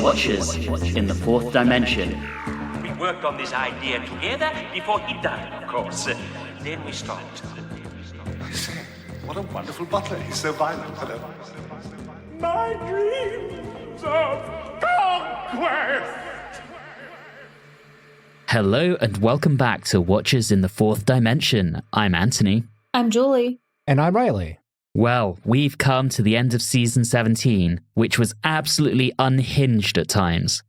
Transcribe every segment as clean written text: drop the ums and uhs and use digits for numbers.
Watchers in the Fourth Dimension. We worked on this idea together before he died, of course. Then we stopped. I say, what a wonderful butler. He's so violent. Hello. My dreams of conquest! Hello and welcome back to Watchers in the Fourth Dimension. I'm Anthony. I'm Julie. And I'm Riley. Well, we've come to the end of season 17, which was absolutely unhinged at times.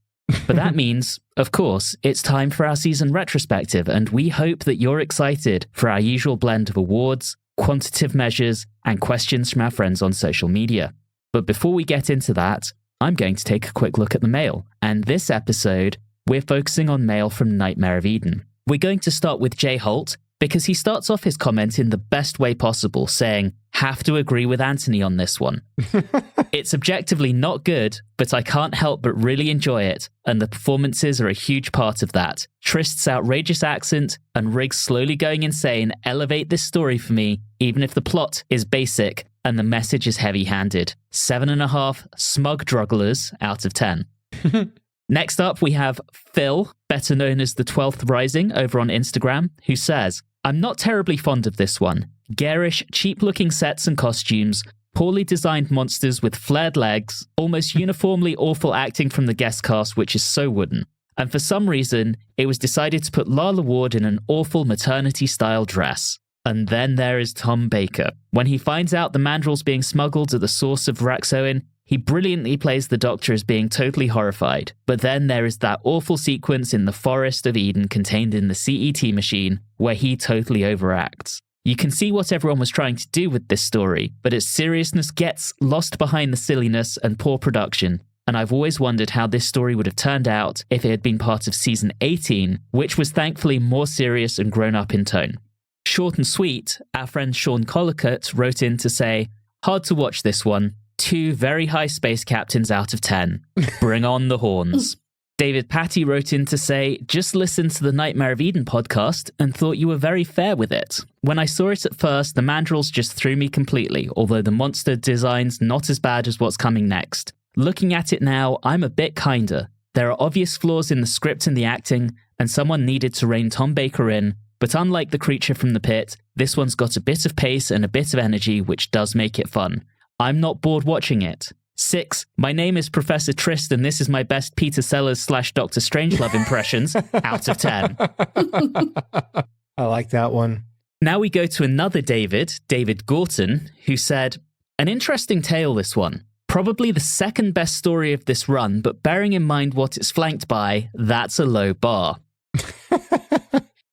But that means, of course, it's time for our season retrospective, and we hope that you're excited for our usual blend of awards, quantitative measures, and questions from our friends on social media. But before we get into that, I'm going to take a quick look at the mail, and this episode, we're focusing on mail from Nightmare of Eden. We're going to start with Jay Holt, because he starts off his comment in the best way possible, saying, "Have to agree with Anthony on this one." It's objectively not good, but I can't help but really enjoy it, and the performances are a huge part of that. Trist's outrageous accent and Riggs slowly going insane elevate this story for me, even if the plot is basic and the message is heavy-handed. 7.5 smug drugglers out of 10. Next up, we have Phil, better known as the 12th Rising, over on Instagram, who says, "I'm not terribly fond of this one. Garish, cheap-looking sets and costumes, poorly designed monsters with flared legs, almost uniformly awful acting from the guest cast, which is so wooden. And for some reason, it was decided to put Lala Ward in an awful maternity-style dress. And then there is Tom Baker. When he finds out the mandrels being smuggled at the source of Raxoin, he brilliantly plays the Doctor as being totally horrified. But then there is that awful sequence in the Forest of Eden contained in the CET machine where he totally overacts. You can see what everyone was trying to do with this story, but its seriousness gets lost behind the silliness and poor production. And I've always wondered how this story would have turned out if it had been part of season 18, which was thankfully more serious and grown up in tone." Short and sweet, our friend Sean Collicutt wrote in to say, "Hard to watch this one. 2 very high space captains out of 10. Bring on the horns." David Patty wrote in to say, "Just listened to the Nightmare of Eden podcast and thought you were very fair with it. When I saw it at first, the mandrels just threw me completely, although the monster design's not as bad as what's coming next. Looking at it now, I'm a bit kinder. There are obvious flaws in the script and the acting, and someone needed to rein Tom Baker in, but unlike the creature from the pit, this one's got a bit of pace and a bit of energy, which does make it fun. I'm not bored watching it. 6. My name is Professor Trist, and this is my best Peter Sellers / Dr. Strangelove impressions out of 10. I like that one. Now we go to another David Gorton, who said, "An interesting tale, this one. Probably the second best story of this run, but bearing in mind what it's flanked by, that's a low bar.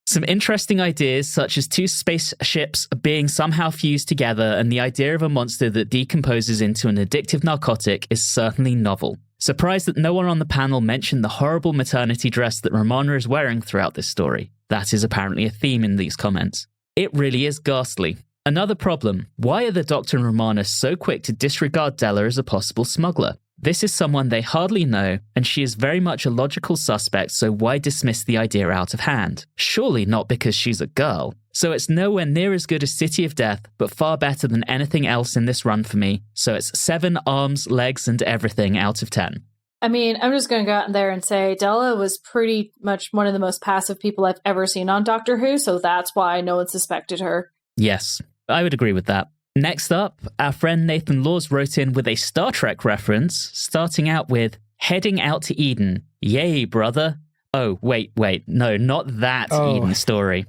Some interesting ideas, such as 2 spaceships being somehow fused together, and the idea of a monster that decomposes into an addictive narcotic is certainly novel. Surprised that no one on the panel mentioned the horrible maternity dress that Romana is wearing throughout this story. That is apparently a theme in these comments. It really is ghastly. Another problem, why are the Doctor and Romana so quick to disregard Della as a possible smuggler? This is someone they hardly know, and she is very much a logical suspect, so why dismiss the idea out of hand? Surely not because she's a girl. So it's nowhere near as good as City of Death, but far better than anything else in this run for me, so it's 7 arms, legs, and everything out of 10. I mean, I'm just going to go out there and say Della was pretty much one of the most passive people I've ever seen on Doctor Who, so that's why no one suspected her. Yes, I would agree with that. Next up, our friend Nathan Laws wrote in with a Star Trek reference, starting out with, "Heading out to Eden. Yay, brother." Oh, wait, no, not that Eden story.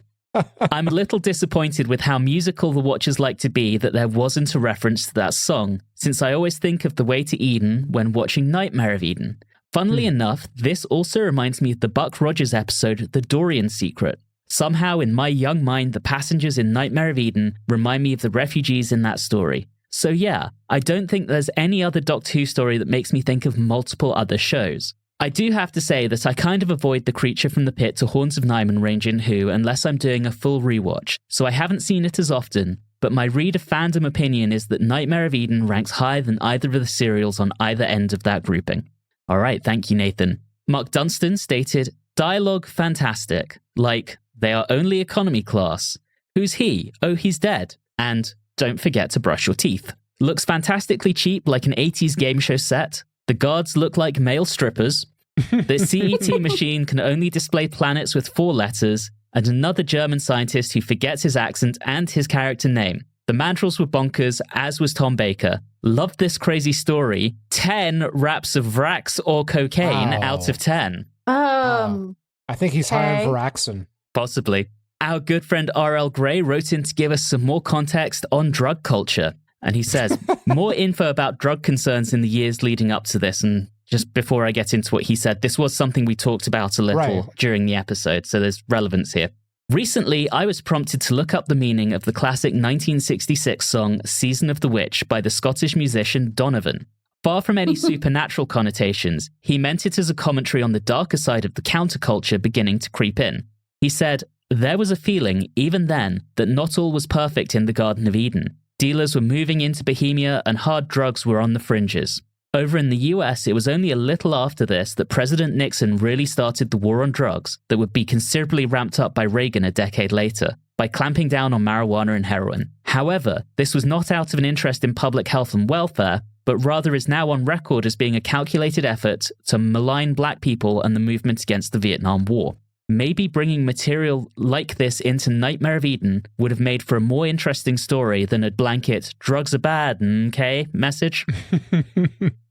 I'm a little disappointed with how musical the Watchers like to be that there wasn't a reference to that song, since I always think of The Way to Eden when watching Nightmare of Eden. Funnily enough, this also reminds me of the Buck Rogers episode, The Dorian Secret. Somehow, in my young mind, the passengers in Nightmare of Eden remind me of the refugees in that story. So yeah, I don't think there's any other Doctor Who story that makes me think of multiple other shows. I do have to say that I kind of avoid the creature from the pit to Horns of Nimon range in Who unless I'm doing a full rewatch, so I haven't seen it as often, but my reader fandom opinion is that Nightmare of Eden ranks higher than either of the serials on either end of that grouping. Alright, thank you, Nathan. Mark Dunstan stated, "Dialogue fantastic, like, they are only economy class. Who's he? Oh, he's dead. And don't forget to brush your teeth. Looks fantastically cheap like an 80s game show set. The gods look like male strippers. The CET machine can only display planets with 4 letters, and another German scientist who forgets his accent and his character name. The mandrels were bonkers, as was Tom Baker. Loved this crazy story. 10 wraps of Vrax or cocaine out of 10. I think he's high on Varaxin. Possibly. Our good friend R.L. Gray wrote in to give us some more context on drug culture. And he says, more info about drug concerns in the years leading up to this. And just before I get into what he said, this was something we talked about a little during the episode, so there's relevance here. Recently, I was prompted to look up the meaning of the classic 1966 song Season of the Witch by the Scottish musician Donovan. Far from any supernatural connotations, he meant it as a commentary on the darker side of the counterculture beginning to creep in. He said, there was a feeling, even then, that not all was perfect in the Garden of Eden. Dealers were moving into Bohemia and hard drugs were on the fringes. Over in the US, it was only a little after this that President Nixon really started the war on drugs that would be considerably ramped up by Reagan a decade later, by clamping down on marijuana and heroin. However, this was not out of an interest in public health and welfare, but rather is now on record as being a calculated effort to malign black people and the movement against the Vietnam War. Maybe bringing material like this into Nightmare of Eden would have made for a more interesting story than a blanket, drugs are bad, okay, message.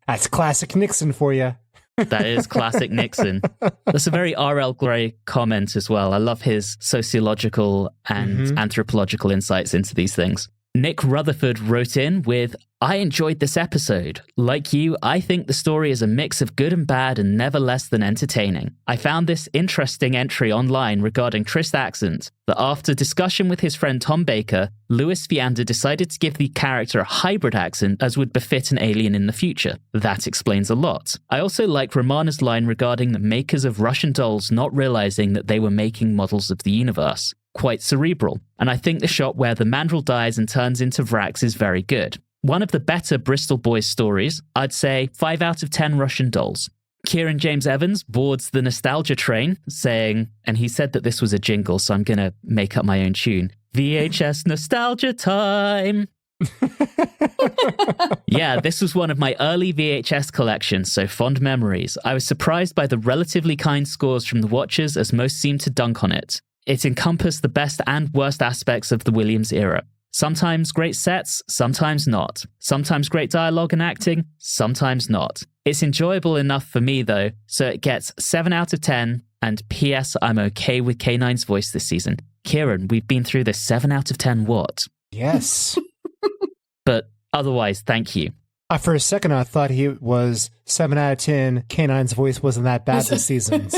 That's classic Nixon for you. That is classic Nixon. That's a very R.L. Gray comment as well. I love his sociological and anthropological insights into these things. Nick Rutherford wrote in with, I enjoyed this episode. Like you, I think the story is a mix of good and bad and never less than entertaining. I found this interesting entry online regarding Trist's accent, that after discussion with his friend Tom Baker, Louis Viander decided to give the character a hybrid accent as would befit an alien in the future. That explains a lot. I also like Romana's line regarding the makers of Russian dolls not realizing that they were making models of the universe. Quite cerebral, and I think the shot where the mandrel dies and turns into Vrax is very good. One of the better Bristol Boys stories, I'd say 5 out of 10 Russian dolls. Kieran James Evans boards the nostalgia train, saying, and he said that this was a jingle, so I'm going to make up my own tune, VHS nostalgia time. Yeah, this was one of my early VHS collections, so fond memories. I was surprised by the relatively kind scores from the watchers, as most seemed to dunk on it. It encompassed the best and worst aspects of the Williams era. Sometimes great sets, sometimes not. Sometimes great dialogue and acting, sometimes not. It's enjoyable enough for me though, so it gets 7 out of 10, and P.S. I'm okay with K9's voice this season. Kieran, we've been through this 7 out of 10 what? Yes. But otherwise, thank you. For a second, I thought he was 7 out of 10. K9's voice wasn't that bad this season.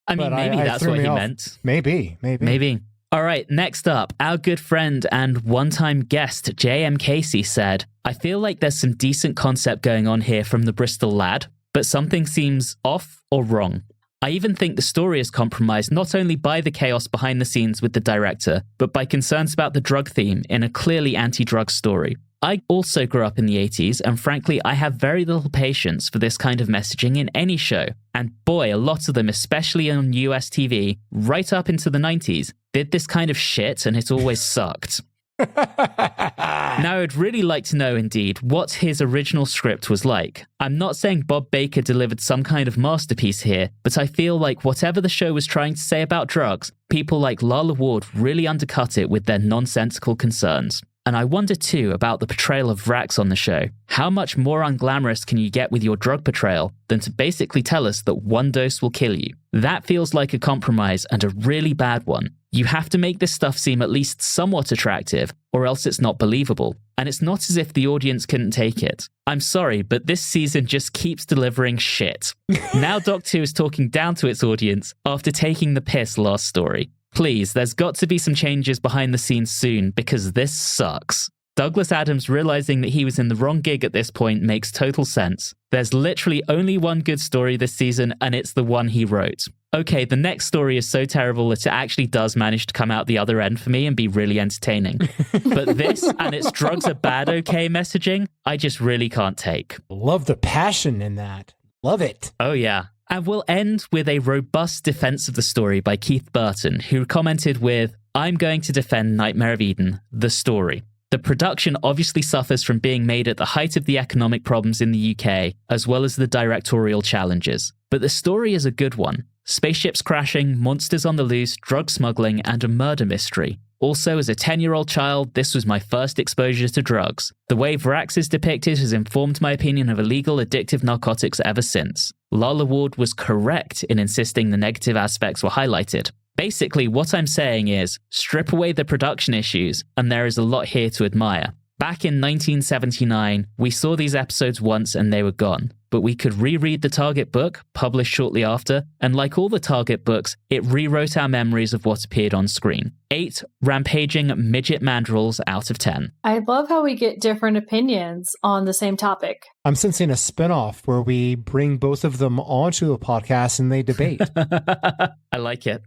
I mean, maybe that's what he meant. Maybe. All right, next up, our good friend and one-time guest, J.M. Casey, said, I feel like there's some decent concept going on here from the Bristol lad, but something seems off or wrong. I even think the story is compromised not only by the chaos behind the scenes with the director, but by concerns about the drug theme in a clearly anti-drug story. I also grew up in the 80s, and frankly, I have very little patience for this kind of messaging in any show. And boy, a lot of them, especially on US TV, right up into the 90s, did this kind of shit, and it always sucked. Now, I'd really like to know, indeed, what his original script was like. I'm not saying Bob Baker delivered some kind of masterpiece here, but I feel like whatever the show was trying to say about drugs, people like Lala Ward really undercut it with their nonsensical concerns. And I wonder too about the portrayal of Vrax on the show. How much more unglamorous can you get with your drug portrayal than to basically tell us that one dose will kill you? That feels like a compromise and a really bad one. You have to make this stuff seem at least somewhat attractive, or else it's not believable. And it's not as if the audience couldn't take it. I'm sorry, but this season just keeps delivering shit. Now Doc 2 is talking down to its audience after taking the piss last story. Please, there's got to be some changes behind the scenes soon, because this sucks. Douglas Adams realizing that he was in the wrong gig at this point makes total sense. There's literally only one good story this season, and it's the one he wrote. Okay, the next story is so terrible that it actually does manage to come out the other end for me and be really entertaining. But this and its drugs are bad okay messaging, I just really can't take. Love the passion in that. Love it. Oh yeah. And we'll end with a robust defense of the story by Keith Burton, who commented with, I'm going to defend Nightmare of Eden, the story. The production obviously suffers from being made at the height of the economic problems in the UK, as well as the directorial challenges. But the story is a good one. Spaceships crashing, monsters on the loose, drug smuggling, and a murder mystery. Also, as a 10-year-old child, this was my first exposure to drugs. The way Varax is depicted has informed my opinion of illegal addictive narcotics ever since. Lala Ward was correct in insisting the negative aspects were highlighted. Basically, what I'm saying is, strip away the production issues, and there is a lot here to admire. Back in 1979, we saw these episodes once and they were gone. But we could reread the Target book, published shortly after, and like all the Target books, it rewrote our memories of what appeared on screen. 8 rampaging midget mandrills out of 10. I love how we get different opinions on the same topic. I'm sensing a spinoff where we bring both of them onto a podcast and they debate. I like it.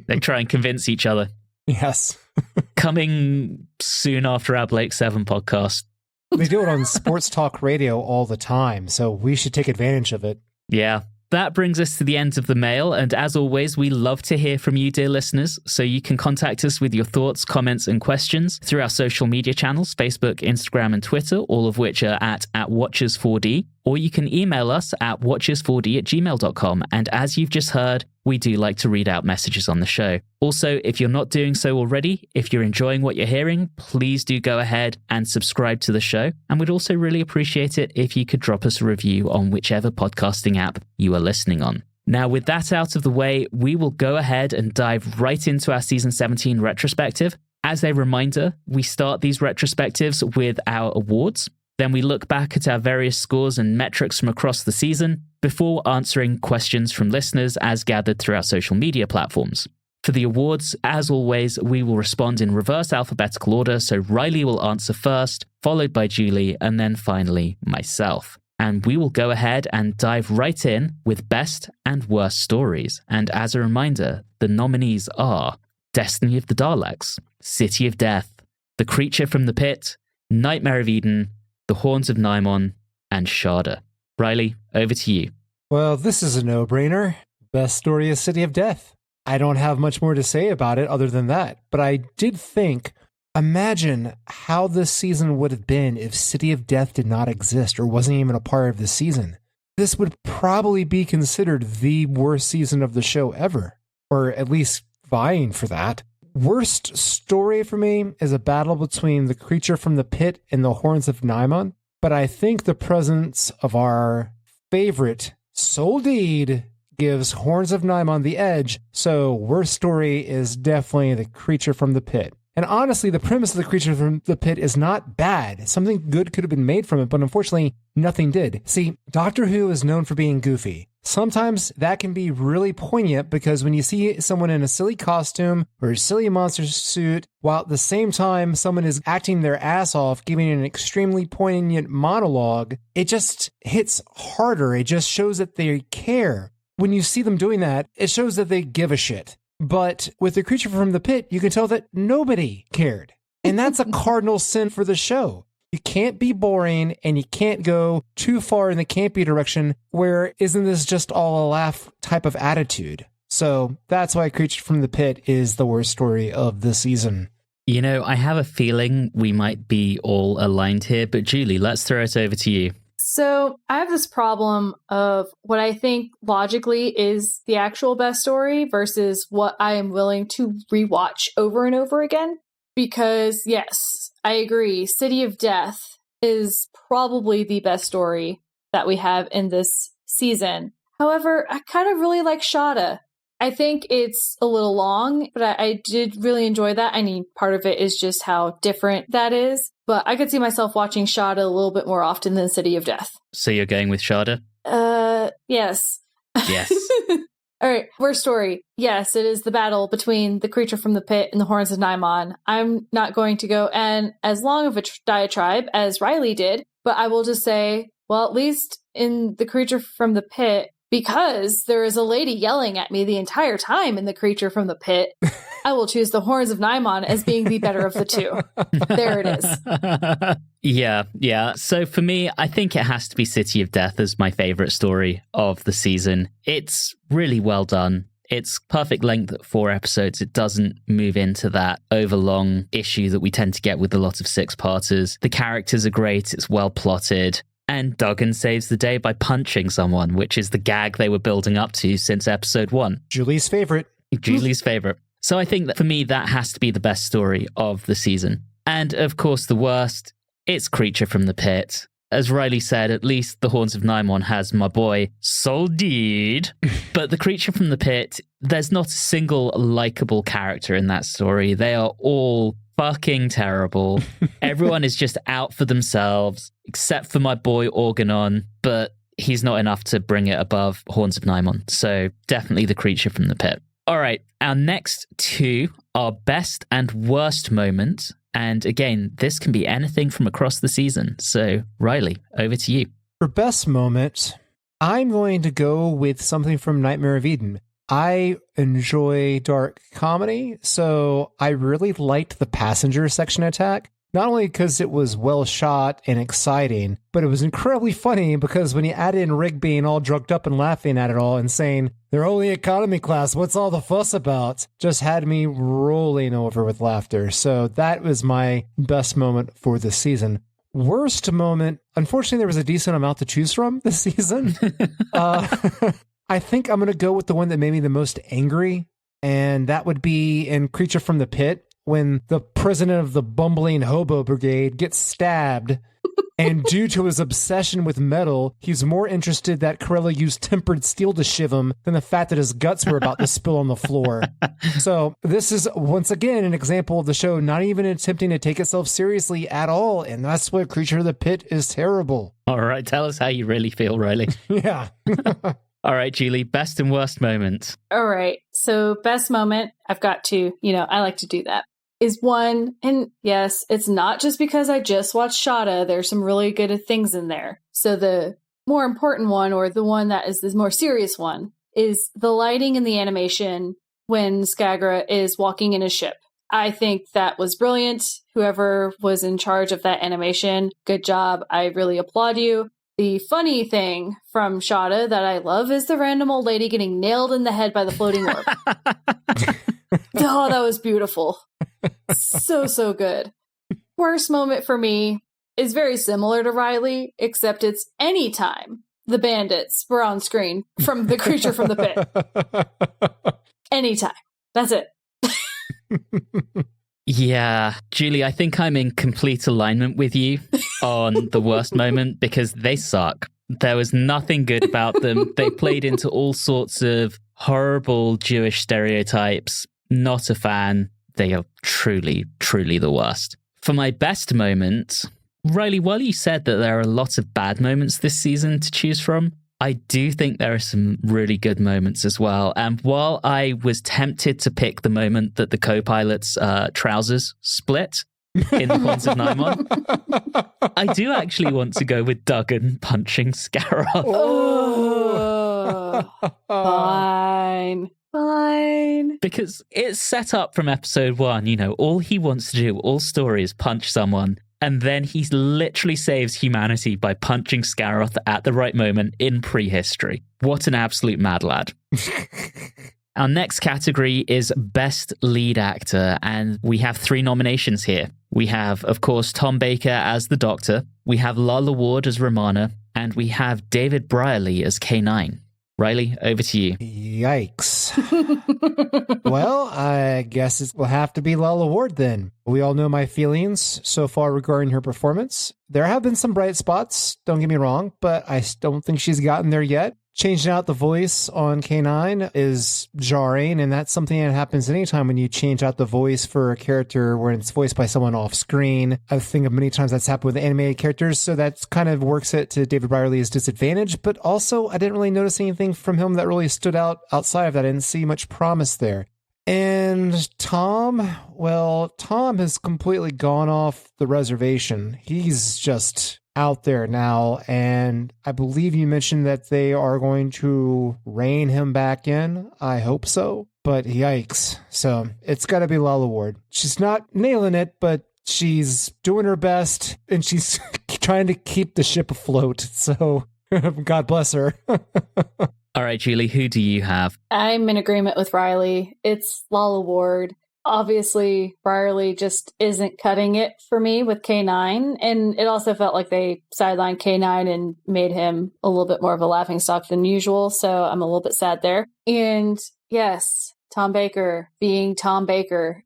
They try and convince each other. Yes. Coming soon after our Blake 7 podcast. They do it on sports talk radio all the time, so we should take advantage of it. Yeah. That brings us to the end of the mail, and as always, we love to hear from you, dear listeners, so you can contact us with your thoughts, comments, and questions through our social media channels, Facebook, Instagram, and Twitter, all of which are at Watchers4D, or you can email us at watchers4d@gmail.com, and as you've just heard, we do like to read out messages on the show. Also, if you're not doing so already, if you're enjoying what you're hearing, please do go ahead and subscribe to the show, and we'd also really appreciate it if you could drop us a review on whichever podcasting app you are listening on. Now, with that out of the way, we will go ahead and dive right into our Season 17 retrospective. As a reminder, we start these retrospectives with our awards. Then we look back at our various scores and metrics from across the season before answering questions from listeners as gathered through our social media platforms. For the awards, as always, we will respond in reverse alphabetical order, so Riley will answer first, followed by Julie, and then finally myself. And we will go ahead and dive right in with best and worst stories. And as a reminder, the nominees are Destiny of the Daleks, City of Death, The Creature from the Pit, Nightmare of Eden, The Horns of Nimon, and Shada. Riley, over to you. Well, this is a no-brainer. Best story is City of Death. I don't have much more to say about it other than that, but I did think, imagine how this season would have been if City of Death did not exist or wasn't even a part of the season. This would probably be considered the worst season of the show ever, or at least vying for that. Worst story for me is a battle between The Creature from the Pit and The Horns of Nimon, but I think the presence of our favorite Soul Deed gives Horns of Nimon the edge, so worst story is definitely The Creature from the Pit. And honestly, the premise of The Creature from the Pit is not bad. Something good could have been made from it, but unfortunately, nothing did. See, Doctor Who is known for being goofy. Sometimes that can be really poignant because when you see someone in a silly costume or a silly monster suit, while at the same time someone is acting their ass off, giving an extremely poignant monologue, it just hits harder. It just shows that they care. When you see them doing that, it shows that they give a shit. But with The Creature from the Pit, you can tell that nobody cared. And that's a cardinal sin for the show. You can't be boring and you can't go too far in the campy direction where isn't this just all a laugh type of attitude. So that's why Creature from the Pit is the worst story of the season. You know, I have a feeling we might be all aligned here, but Julie, let's throw it over to you. So I have this problem of what I think logically is the actual best story versus what I am willing to rewatch over and over again. Because yes, I agree. City of Death is probably the best story that we have in this season. However, I kind of really like Shada. I think it's a little long, but I did really enjoy that. I mean, part of it is just how different that is. But I could see myself watching Shada a little bit more often than City of Death. So you're going with Shada? Yes. Yes. All right, worst story. Yes, it is the battle between The Creature from the Pit and The Horns of Nimon. I'm not going to go and as long of a diatribe as Riley did, but I will just say, well, at least in The Creature from the Pit, because there is a lady yelling at me the entire time in The Creature from the Pit, I will choose The Horns of Nimon as being the better of the two. There it is. Yeah. So for me, I think it has to be City of Death as my favorite story of the season. It's really well done. It's perfect length at 4 episodes. It doesn't move into that overlong issue that we tend to get with a lot of 6-parters. The characters are great. It's well plotted. And Duggan saves the day by punching someone, which is the gag they were building up to since episode 1. Julie's favorite. Julie's favorite. So I think that for me, that has to be the best story of the season. And of course, the worst, it's Creature from the Pit. As Riley said, at least the Horns of Nimon has my boy, Soldeed. But the Creature from the Pit, there's not a single likable character in that story. They are all fucking terrible. Everyone is just out for themselves, except for my boy Organon, but he's not enough to bring it above Horns of Nimon. So definitely the Creature from the Pit. All right, our next 2 are best and worst moment. And again, this can be anything from across the season. So, Riley, over to you. For best moment, I'm going to go with something from Nightmare of Eden. I enjoy dark comedy, so I really liked the passenger section attack. Not only because it was well shot and exciting, but it was incredibly funny because when you add in Rick being all drugged up and laughing at it all and saying, they're only economy class, what's all the fuss about? Just had me rolling over with laughter. So that was my best moment for this season. Worst moment, unfortunately, there was a decent amount to choose from this season. I think I'm going to go with the one that made me the most angry, and that would be in Creature from the Pit, when the president of the bumbling hobo brigade gets stabbed, and due to his obsession with metal, he's more interested that Corella used tempered steel to shiv him than the fact that his guts were about to spill on the floor. So this is, once again, an example of the show not even attempting to take itself seriously at all, and that's what Creature of the Pit is terrible. All right, tell us how you really feel, Riley. Yeah. All right, Julie, best and worst moment. All right. So best moment, I've got to, I like to do that, is one, and yes, it's not just because I just watched Shada. There's some really good things in there. So the more important one, or the one that is the more serious one, is the lighting and the animation when Skagra is walking in a ship. I think that was brilliant. Whoever was in charge of that animation, good job. I really applaud you. The funny thing from Shada that I love is the random old lady getting nailed in the head by the floating orb. Oh, that was beautiful. So good. Worst moment for me is very similar to Riley, except it's anytime the bandits were on screen from the Creature from the Pit. Anytime. That's it. Yeah, Julie, I think I'm in complete alignment with you on the worst moment because they suck. There was nothing good about them. They played into all sorts of horrible Jewish stereotypes. Not a fan. They are truly, truly the worst. For my best moment, Riley, while you said that there are lots of bad moments this season to choose from, I do think there are some really good moments as well. And while I was tempted to pick the moment that the co-pilot's trousers split in the Horns of Nimon, I do actually want to go with Duggan punching Scarrow. Oh, fine. Because it's set up from episode 1, all he wants to do, all story, is punch someone. And then he literally saves humanity by punching Scaroth at the right moment in prehistory. What an absolute mad lad. Our next category is Best Lead Actor, and we have 3 nominations here. We have, of course, Tom Baker as the Doctor, we have Lala Ward as Romana, and we have David Brierley as K9. Riley, over to you. Yikes. Well, I guess it will have to be Lala Ward then. We all know my feelings so far regarding her performance. There have been some bright spots, don't get me wrong, but I don't think she's gotten there yet. Changing out the voice on K9 is jarring, and that's something that happens anytime when you change out the voice for a character when it's voiced by someone off screen. I think of many times that's happened with animated characters, so that kind of works it to David Brierley's disadvantage, but also I didn't really notice anything from him that really stood out outside of that. I didn't see much promise there. And Tom, well, Tom has completely gone off the reservation. He's just out there now, and I believe you mentioned that they are going to rein him back in. I hope so, but yikes. So it's got to be Lala Ward. She's not nailing it, but she's doing her best, and she's trying to keep the ship afloat. So God bless her. All right, Julie, who do you have? I'm in agreement with Riley. It's Lala Ward. Obviously, Riley just isn't cutting it for me with K9. And it also felt like they sidelined K9 and made him a little bit more of a laughingstock than usual. So I'm a little bit sad there. And yes, Tom Baker being Tom Baker.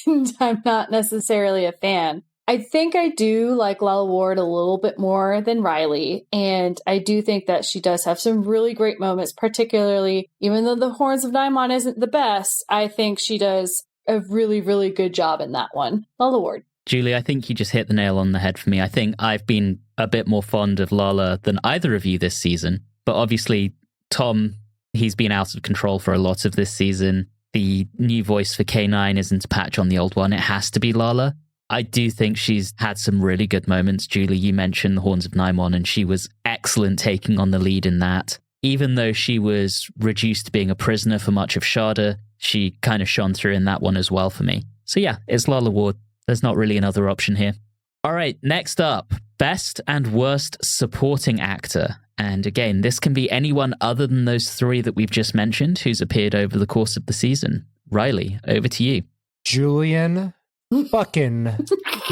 And I'm not necessarily a fan. I think I do like Lala Ward a little bit more than Riley. And I do think that she does have some really great moments, particularly even though the Horns of Naimon isn't the best, I think she does a really, really good job in that one. Lala Ward. Julie, I think you just hit the nail on the head for me. I think I've been a bit more fond of Lala than either of you this season. But obviously, Tom, he's been out of control for a lot of this season. The new voice for K9 isn't a patch on the old one. It has to be Lala. I do think she's had some really good moments. Julie, you mentioned the Horns of Naimon, and she was excellent taking on the lead in that. Even though she was reduced to being a prisoner for much of Shada, she kind of shone through in that one as well for me. So yeah, it's Lala Ward. There's not really another option here. All right, next up, Best and Worst Supporting Actor. And again, this can be anyone other than those three that we've just mentioned who's appeared over the course of the season. Riley, over to you. Julian fucking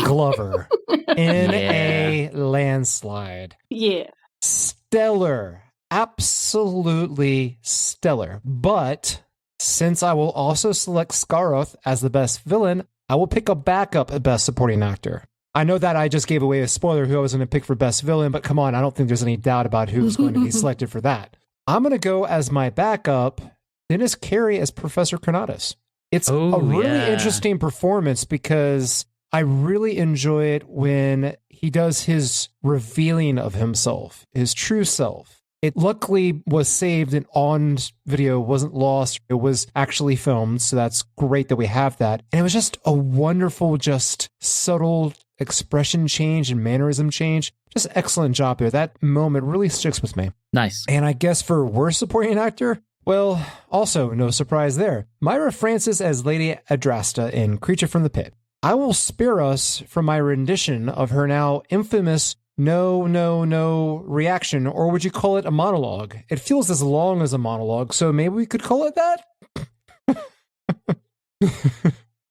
Glover in a landslide. Yeah. Stellar. Absolutely stellar. But since I will also select Scaroth as the best villain, I will pick a backup at best supporting actor. I know that I just gave away a spoiler who I was going to pick for best villain, but come on, I don't think there's any doubt about who's going to be selected for that. I'm going to go as my backup, Dennis Carey as Professor Chronatus. It's a really interesting performance because I really enjoy it when he does his revealing of himself, his true self. It luckily was saved and on video, wasn't lost. It was actually filmed, so that's great that we have that. And it was just a wonderful, just subtle expression change and mannerism change. Just excellent job there. That moment really sticks with me. Nice. And I guess for worst supporting actor, well, also no surprise there. Myra Francis as Lady Adrasta in Creature from the Pit. I will spare us from my rendition of her now infamous no reaction, or would you call it a monologue? It feels as long as a monologue, so maybe we could call it that?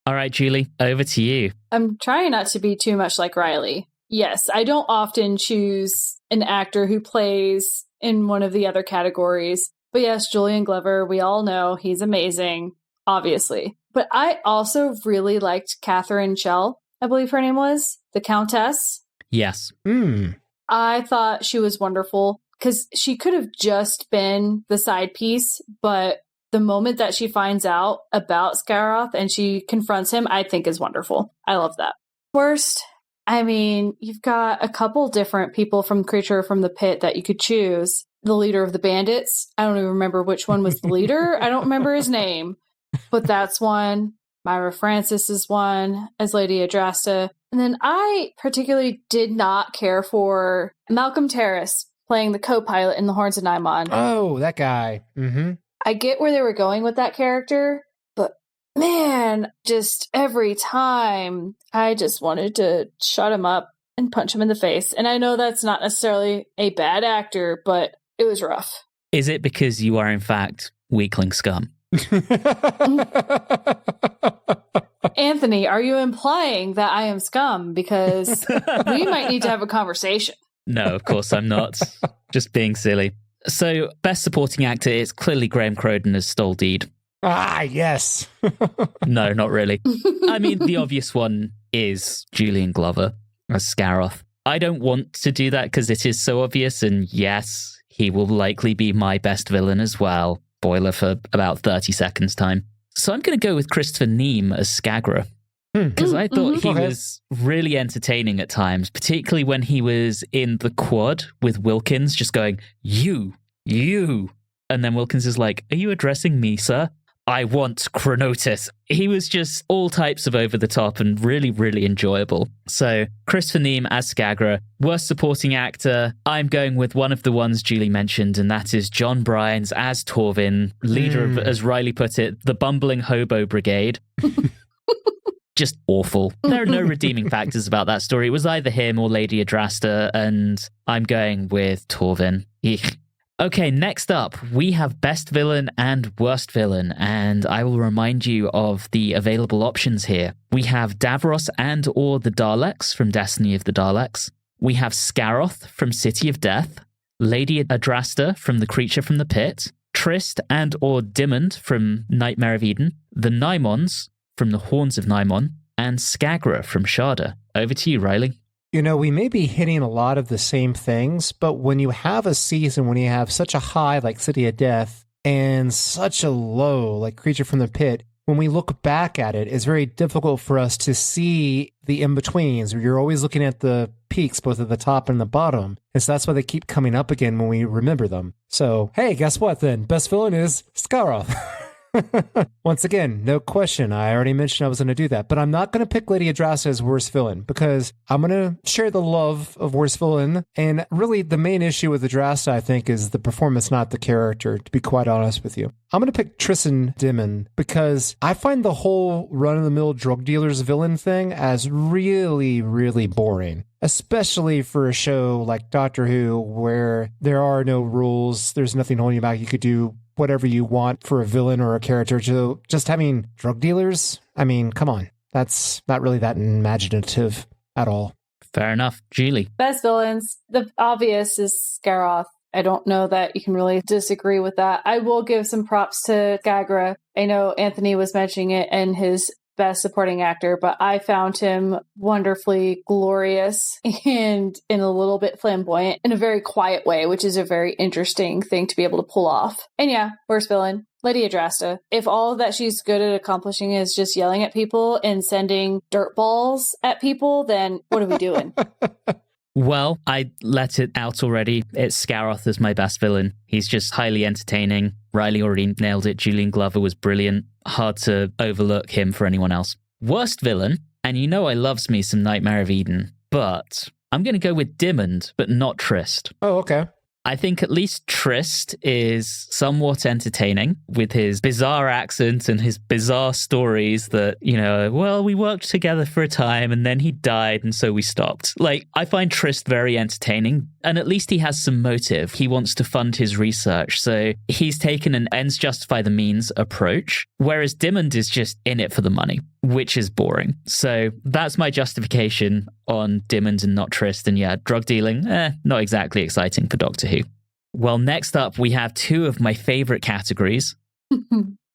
All right, Julie, over to you. I'm trying not to be too much like Riley. Yes, I don't often choose an actor who plays in one of the other categories. But yes, Julian Glover, we all know he's amazing, obviously. But I also really liked Catherine Chell, I believe her name was, the Countess. Yes. I thought she was wonderful because she could have just been the side piece, but the moment that she finds out about Scaroth and she confronts him, I think is wonderful. I love that. Worst, I mean, you've got a couple different people from Creature from the Pit that you could choose. The leader of the bandits. I don't even remember which one was the leader. I don't remember his name, but that's one. Myra Francis is one as Lady Adrasta. And then I particularly did not care for Malcolm Terrace playing the co-pilot in The Horns of Naimon. Oh, that guy. Mm-hmm. I get where they were going with that character, but man, just every time I just wanted to shut him up and punch him in the face. And I know that's not necessarily a bad actor, but it was rough. Is it because you are in fact weakling scum? Anthony, are you implying that I am scum? Because we might need to have a conversation. No, of course I'm not. Just being silly. So, best supporting actor is clearly Graham Croden as Stoldeed. Ah, yes. No, not really. I mean, the obvious one is Julian Glover as Scaroth. I don't want to do that because it is so obvious, and yes, he will likely be my best villain as well. Spoiler for about 30 seconds time. So I'm going to go with Christopher Neame as Skagra. Because I thought he was really entertaining at times, particularly when he was in the quad with Wilkins just going, you. And then Wilkins is like, are you addressing me, sir? I want Chronotis. He was just all types of over the top and really, really enjoyable. So Christopher Neame as Skagra. Worst supporting actor, I'm going with one of the ones Julie mentioned, and that is John Bryans as Torvin, leader of, as Riley put it, the bumbling hobo brigade. Just awful. There are no redeeming factors about that story. It was either him or Lady Adrasta, and I'm going with Torvin. Eek. Okay, next up, we have Best Villain and Worst Villain, and I will remind you of the available options here. We have Davros and or the Daleks from Destiny of the Daleks. We have Scaroth from City of Death, Lady Adrasta from The Creature from the Pit, Trist and or Dimmond from Nightmare of Eden, the Nymons from the Horns of Nymon, and Skagra from Shada. Over to you, Riley. You know, we may be hitting a lot of the same things, but when you have a season, when you have such a high like City of Death and such a low like Creature from the Pit, when we look back at it, it's very difficult for us to see the in-betweens. You're always looking at the peaks, both at the top and the bottom. And so that's why they keep coming up again when we remember them. So, hey, guess what then? Best villain is Scaroth. Once again, no question. I already mentioned I was going to do that, but I'm not going to pick Lady Adrasta as worst villain because I'm going to share the love of worst villain. And really, the main issue with Adrasta, I think, is the performance, not the character, to be quite honest with you. I'm going to pick Tristan Dimmond because I find the whole run-of-the-mill drug dealers villain thing as really, really boring. Especially for a show like Doctor Who, where there are no rules, there's nothing holding you back. You could do whatever you want for a villain or a character. So just having drug dealers, I mean, come on. That's not really that imaginative at all. Fair enough. Julie. Best villains. The obvious is Scaroth. I don't know that you can really disagree with that. I will give some props to Skagra. I know Anthony was mentioning it in his Best Supporting Actor, but I found him wonderfully glorious and in a little bit flamboyant in a very quiet way, which is a very interesting thing to be able to pull off. And yeah, worst villain, Lady Adrasta. If all that she's good at accomplishing is just yelling at people and sending dirt balls at people, then what are we doing? Well, I let it out already. It's Scaroth as my best villain. He's just highly entertaining. Riley already nailed it. Julian Glover was brilliant. Hard to overlook him for anyone else. Worst villain, and you know I loves me some Nightmare of Eden, but I'm going to go with Dimmond, but not Trist. Oh, okay. I think at least Trist is somewhat entertaining with his bizarre accent and his bizarre stories that, you know, well, we worked together for a time and then he died and so we stopped. Like, I find Trist very entertaining and at least he has some motive. He wants to fund his research. So he's taken an ends justify the means approach, whereas Dimmond is just in it for the money, which is boring. So that's my justification on Dimmond and not Trist. And yeah, drug dealing, not exactly exciting for Doctor Who. Well, next up, we have two of my favorite categories.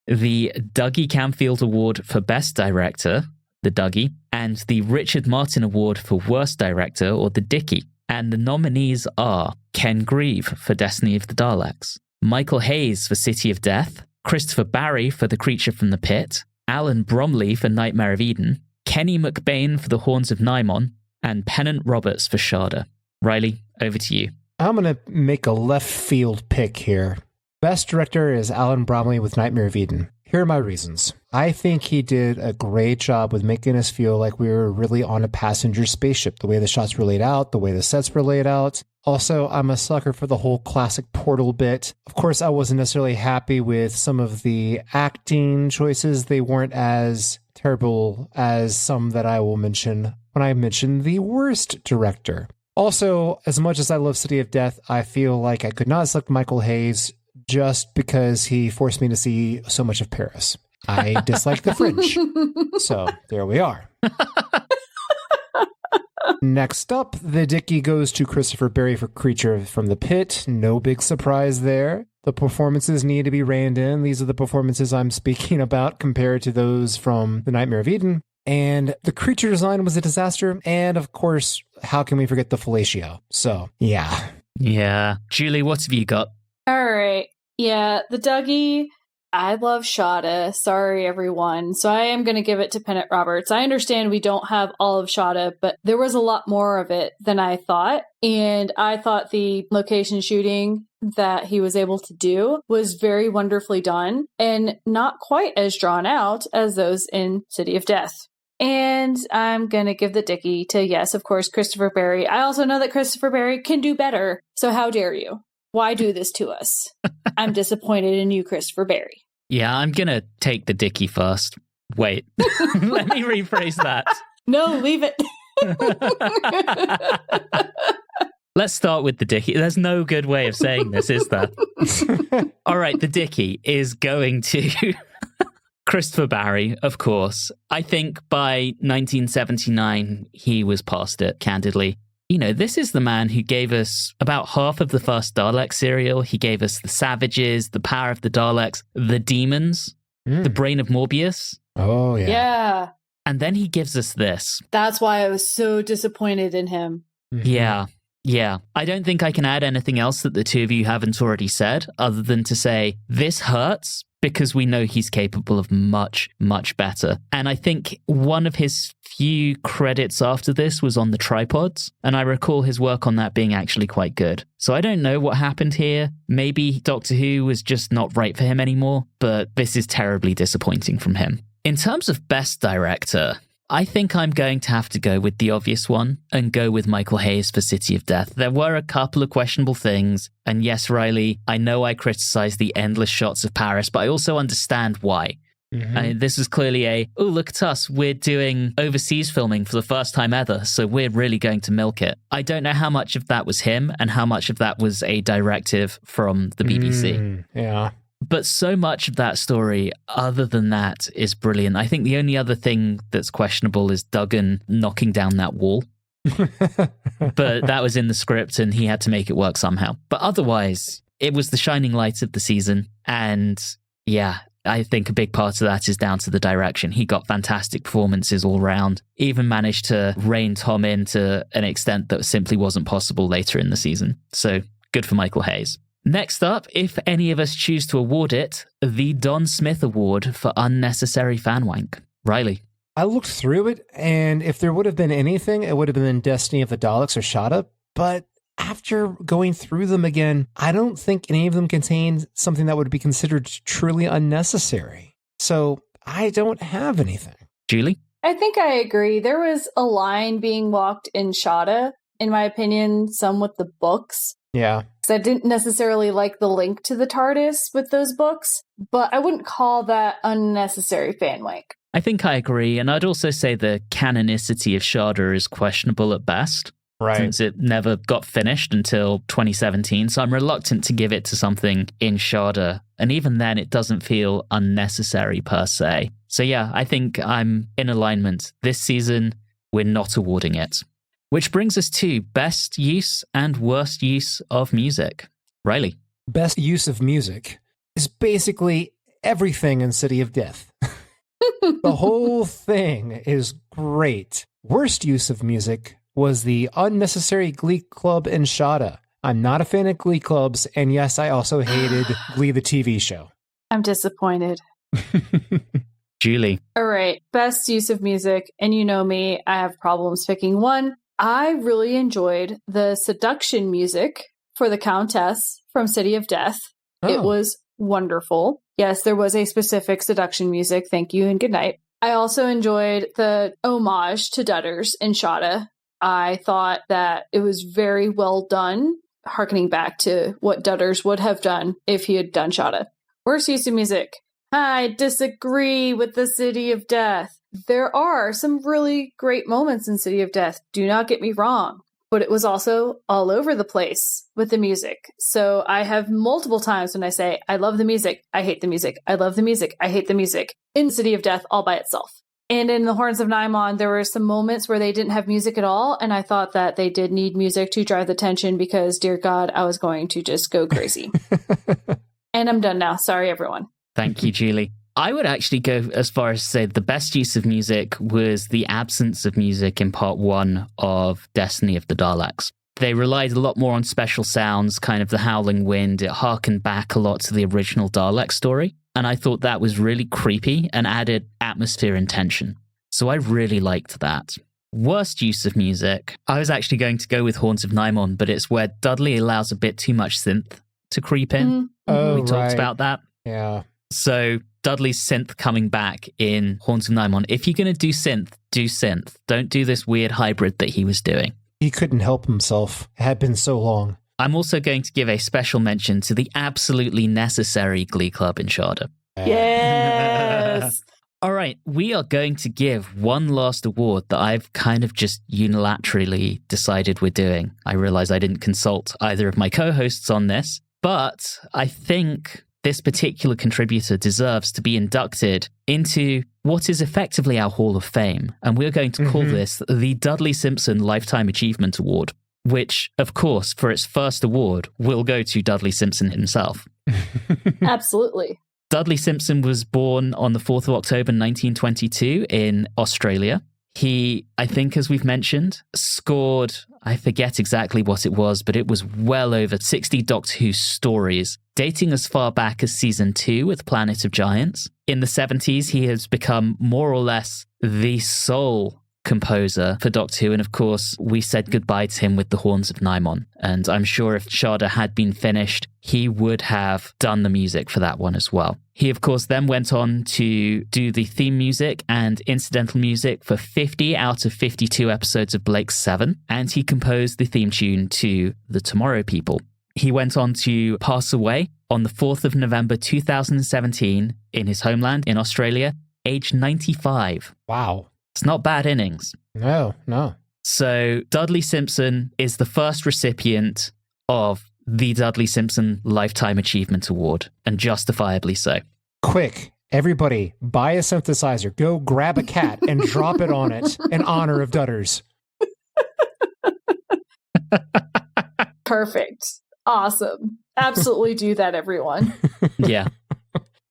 The Dougie Camfield Award for Best Director, the Dougie, and the Richard Martin Award for Worst Director, or the Dickie. And the nominees are Ken Grieve for Destiny of the Daleks, Michael Hayes for City of Death, Christopher Barry for The Creature from the Pit, Alan Bromley for Nightmare of Eden, Kenny McBain for The Horns of Nymon, and Pennant Roberts for Shada. Riley, over to you. I'm going to make a left field pick here. Best director is Alan Bromley with Nightmare of Eden. Here are my reasons. I think he did a great job with making us feel like we were really on a passenger spaceship. The way the shots were laid out, the way the sets were laid out. Also, I'm a sucker for the whole classic portal bit. Of course, I wasn't necessarily happy with some of the acting choices. They weren't as terrible as some that I will mention when I mention the worst director. Also, as much as I love City of Death, I feel like I could not select Michael Hayes just because he forced me to see so much of Paris. I dislike the French. So, there we are. Next up, the Dickie goes to Christopher Barry for Creature from the Pit. No big surprise there. The performances need to be reined in. These are the performances I'm speaking about compared to those from The Nightmare of Eden. And the creature design was a disaster. And of course, how can we forget the fellatio? So, yeah. Yeah. Julie, what have you got? All right. Yeah, the Dougie, I love Shada. Sorry, everyone. So I am going to give it to Pennant Roberts. I understand we don't have all of Shada, but there was a lot more of it than I thought. And I thought the location shooting that he was able to do was very wonderfully done and not quite as drawn out as those in City of Death. And I'm going to give the Dickie to, yes, of course, Christopher Barry. I also know that Christopher Barry can do better. So how dare you? Why do this to us? I'm disappointed in you, Christopher Barry. Yeah, I'm going to take the Dickie first. Wait, let me rephrase that. No, leave it. Let's start with the Dickie. There's no good way of saying this, is there? All right, the Dickie is going to Christopher Barry, of course. I think by 1979, he was past it, candidly. You know, this is the man who gave us about half of the first Dalek serial. He gave us The Savages, The Power of the Daleks, The Demons, The Brain of Morbius. Oh, yeah. Yeah. And then he gives us this. That's why I was so disappointed in him. Yeah. Yeah. I don't think I can add anything else that the two of you haven't already said, other than to say this hurts because we know he's capable of much, much better. And I think one of his few credits after this was on the Tripods, and I recall his work on that being actually quite good. So I don't know what happened here. Maybe Doctor Who was just not right for him anymore, but this is terribly disappointing from him. In terms of Best Director, I think I'm going to have to go with the obvious one and go with Michael Hayes for City of Death. There were a couple of questionable things. And yes, Riley, I know I criticized the endless shots of Paris, but I also understand why. I mean, this is clearly oh, look at us. We're doing overseas filming for the first time ever, so we're really going to milk it. I don't know how much of that was him and how much of that was a directive from the BBC. Yeah. But so much of that story, other than that, is brilliant. I think the only other thing that's questionable is Duggan knocking down that wall. But that was in the script and he had to make it work somehow. But otherwise, it was the shining light of the season. And yeah, I think a big part of that is down to the direction. He got fantastic performances all round, even managed to rein Tom in to an extent that simply wasn't possible later in the season. So good for Michael Hayes. Next up, if any of us choose to award it, the Don Smith Award for Unnecessary Fan Wank. Riley. I looked through it, and if there would have been anything, it would have been Destiny of the Daleks or Shada. But after going through them again, I don't think any of them contained something that would be considered truly unnecessary. So I don't have anything. Julie? I think I agree. There was a line being walked in Shada, in my opinion, some with the books. Yeah. Because I didn't necessarily like the link to the TARDIS with those books, but I wouldn't call that unnecessary fan wank. I think I agree, and I'd also say the canonicity of Shada is questionable at best. Right. Since it never got finished until 2017, so I'm reluctant to give it to something in Shada, and even then it doesn't feel unnecessary per se. So yeah, I think I'm in alignment. This season, we're not awarding it. Which brings us to best use and worst use of music. Riley. Best use of music is basically everything in City of Death. The whole thing is great. Worst use of music was the unnecessary Glee Club in Shada. I'm not a fan of Glee Clubs, and yes, I also hated Glee the TV show. I'm disappointed. Julie. All right, best use of music, and you know me, I have problems picking one. I really enjoyed the seduction music for the Countess from City of Death. Oh. It was wonderful. Yes, there was a specific seduction music. Thank you and good night. I also enjoyed the homage to Dudders in Shada. I thought that it was very well done, harkening back to what Dudders would have done if he had done Shada. Worst use of music. I disagree with the City of Death. There are some really great moments in City of Death, do not get me wrong, but it was also all over the place with the music. So I have multiple times when I say, I love the music, I hate the music, I love the music, I hate the music, in City of Death all by itself. And in the Horns of Nimon, there were some moments where they didn't have music at all, and I thought that they did need music to drive the tension because, dear God, I was going to just go crazy. And I'm done now. Sorry, everyone. Thank you, Julie. I would actually go as far as to say the best use of music was the absence of music in part 1 of Destiny of the Daleks. They relied a lot more on special sounds, kind of the howling wind. It harkened back a lot to the original Dalek story. And I thought that was really creepy and added atmosphere and tension. So I really liked that. Worst use of music, I was actually going to go with Horns of Nimon, but it's where Dudley allows a bit too much synth to creep in. Mm-hmm. Oh, We talked right. about that. Yeah. So Dudley's synth coming back in Horns of Nimon. If you're going to do synth. Don't do this weird hybrid that he was doing. He couldn't help himself. It had been so long. I'm also going to give a special mention to the absolutely necessary Glee Club in Shada. Yes. All right, we are going to give one last award that I've kind of just unilaterally decided we're doing. I realize I didn't consult either of my co-hosts on this, but I think this particular contributor deserves to be inducted into what is effectively our Hall of Fame. And we're going to call this the Dudley Simpson Lifetime Achievement Award, which, of course, for its first award, will go to Dudley Simpson himself. Absolutely. Dudley Simpson was born on the 4th of October 1922 in Australia. He, I think, as we've mentioned, scored, I forget exactly what it was, but it was well over 60 Doctor Who stories, dating as far back as season 2 with Planet of Giants. In the 70s, he has become more or less the sole composer for Doctor Who, and of course we said goodbye to him with The Horns of Nimon, and I'm sure if Shada had been finished he would have done the music for that one as well. He of course then went on to do the theme music and incidental music for 50 out of 52 episodes of Blake's 7, and he composed the theme tune to The Tomorrow People. He went on to pass away on the 4th of November 2017 in his homeland in Australia, aged 95. Wow. It's not bad innings. No. So Dudley Simpson is the first recipient of the Dudley Simpson Lifetime Achievement Award, and justifiably so. Quick, everybody, buy a synthesizer. Go grab a cat and drop it on it in honor of Dudders. Perfect. Awesome. Absolutely do that, everyone. Yeah.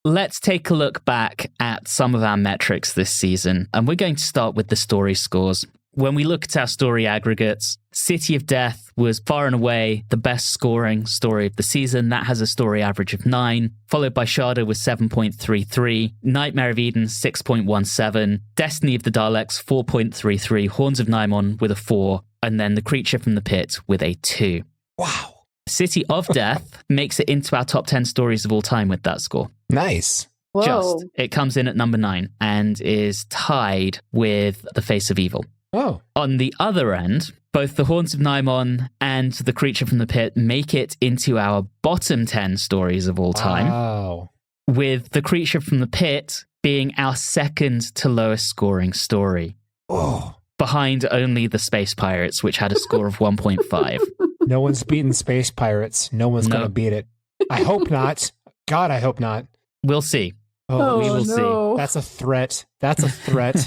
Let's take a look back at some of our metrics this season, and we're going to start with the story scores. When we look at our story aggregates, City of Death was far and away the best scoring story of the season. That has a story average of 9, followed by Shada with 7.33, Nightmare of Eden 6.17, Destiny of the Daleks 4.33, Horns of Nimon with a 4, and then The Creature from the Pit with a 2. Wow. City of Death makes it into our top 10 stories of all time with that score. Nice. Whoa. It comes in at number 9 and is tied with The Face of Evil. Oh. On the other end, both The Haunts of Nimon and The Creature from the Pit make it into our bottom 10 stories of all time. Wow. With The Creature from the Pit being our second to lowest scoring story. Oh. Behind only The Space Pirates, which had a score of 1.5. No one's beaten Space Pirates. No one's going to beat it. I hope not. God, I hope not. We'll see. Oh, we will see. That's a threat. That's a threat.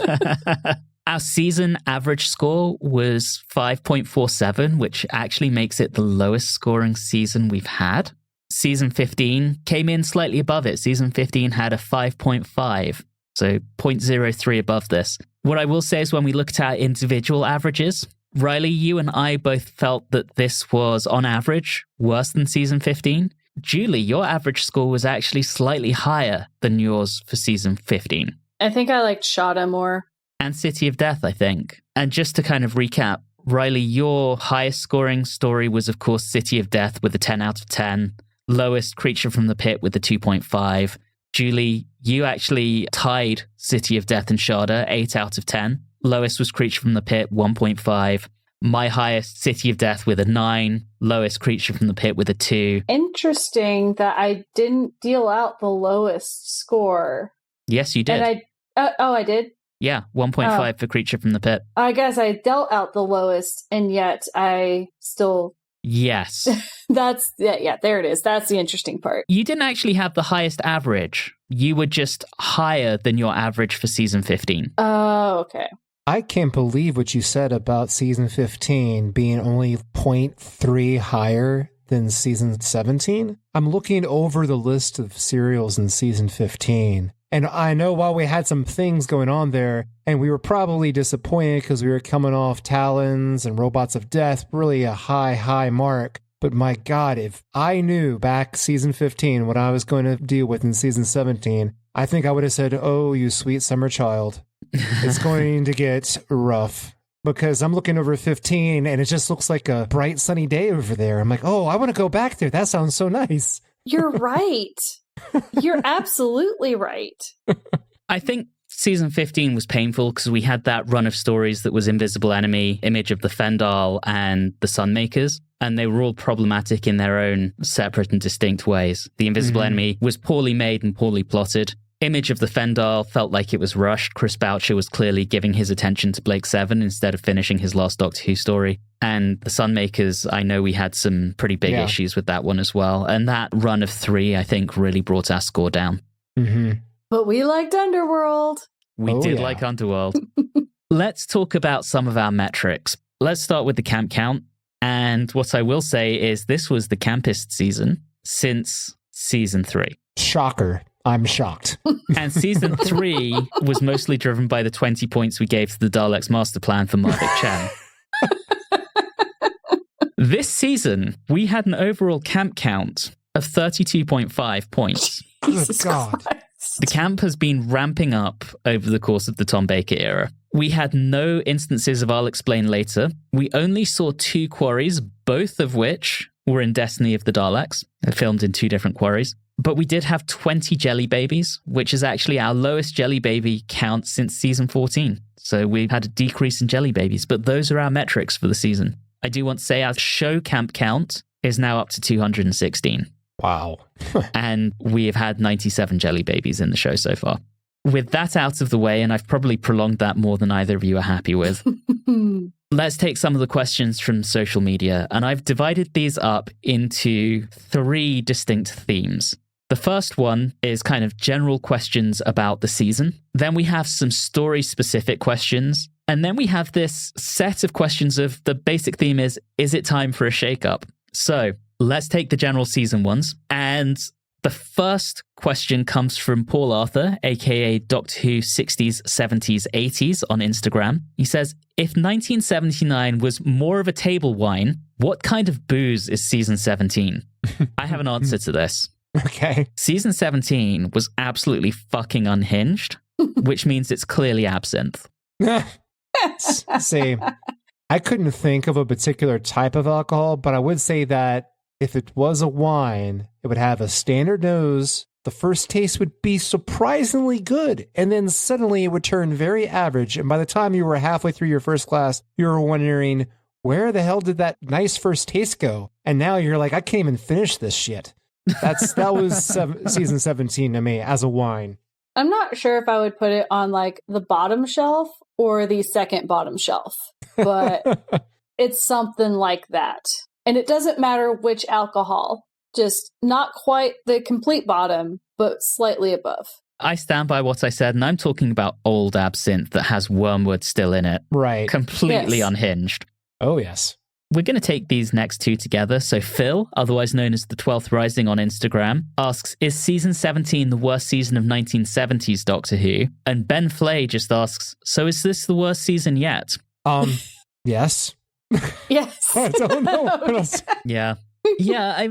Our season average score was 5.47, which actually makes it the lowest scoring season we've had. Season 15 came in slightly above it. Season 15 had a 5.5, so 0.03 above this. What I will say is when we look at our individual averages, Riley, you and I both felt that this was, on average, worse than season 15. Julie, your average score was actually slightly higher than yours for season 15. I think I liked Shada more. And City of Death, I think. And just to kind of recap, Riley, your highest scoring story was, of course, City of Death with a 10 out of 10. Lowest, Creature from the Pit with a 2.5. Julie, you actually tied City of Death and Shada, 8 out of 10. Lowest was Creature from the Pit, 1.5. My highest, City of Death with a 9. Lowest, Creature from the Pit with a 2. Interesting that I didn't deal out the lowest score. Yes, you did. And I did? Yeah, 1.5 for Creature from the Pit. I guess I dealt out the lowest, and yet I still... Yes. That's, yeah, there it is. That's the interesting part. You didn't actually have the highest average. You were just higher than your average for season 15. Oh, okay. I can't believe what you said about season 15 being only 0.3 higher than season 17. I'm looking over the list of serials in season 15. And I know while we had some things going on there, and we were probably disappointed because we were coming off Talons and Robots of Death, really a high mark. But my God, if I knew back season 15 what I was going to deal with in season 17, I think I would have said, oh, you sweet summer child. It's going to get rough. Because I'm looking over 15 and it just looks like a bright sunny day over there. I'm like, oh, I want to go back there. That sounds so nice. You're right. You're absolutely right. I think season 15 was painful because we had that run of stories that was Invisible Enemy, Image of the Fendal, and The Sunmakers. And they were all problematic in their own separate and distinct ways. The Invisible Enemy was poorly made and poorly plotted. image of the Fendal felt like it was rushed. Chris Boucher was clearly giving his attention to Blake Seven instead of finishing his last Doctor Who story. And the Sunmakers, I know we had some pretty big issues with that one as well. And that run of 3, I think, really brought our score down. Mm-hmm. But we liked Underworld. We did like Underworld. Let's talk about some of our metrics. Let's start with the camp count. And what I will say is this was the campest season since season 3. Shocker. I'm shocked. And season 3 was mostly driven by the 20 points we gave to the Daleks master plan for Marvick Chen. This season, we had an overall camp count of 32.5 points. Good God. The camp has been ramping up over the course of the Tom Baker era. We had no instances of I'll Explain Later. We only saw 2 quarries, both of which were in Destiny of the Daleks. They're filmed in 2 different quarries. But we did have 20 jelly babies, which is actually our lowest jelly baby count since season 14. So we've had a decrease in jelly babies, but those are our metrics for the season. I do want to say our show camp count is now up to 216. Wow. And we have had 97 jelly babies in the show so far. With that out of the way, and I've probably prolonged that more than either of you are happy with, let's take some of the questions from social media. And I've divided these up into 3 distinct themes. The first one is kind of general questions about the season. Then we have some story-specific questions. And then we have this set of questions of the basic theme is it time for a shake-up? So let's take the general season ones. And the first question comes from Paul Arthur, aka Doctor Who 60s, 70s, 80s on Instagram. He says, if 1979 was more of a table wine, what kind of booze is season 17? I have an answer to this. Okay. Season 17 was absolutely fucking unhinged, which means it's clearly absinthe. See, I couldn't think of a particular type of alcohol, but I would say that if it was a wine, it would have a standard nose. The first taste would be surprisingly good, and then suddenly it would turn very average. And by the time you were halfway through your first glass, you were wondering, where the hell did that nice first taste go? And now you're like, I can't even finish this shit. That was season 17 to me as a wine. I'm not sure if I would put it on like the bottom shelf or the second bottom shelf, but it's something like that. And it doesn't matter which alcohol, just not quite the complete bottom, but slightly above. I stand by what I said, and I'm talking about old absinthe that has wormwood still in it. Right. Completely unhinged. Oh, yes. We're going to take these next 2 together. So Phil, otherwise known as the 12th Rising on Instagram, asks, is season 17 the worst season of 1970s Doctor Who? And Ben Flay just asks, so is this the worst season yet? Yes. Yes. I don't know what else. Yeah. Yeah,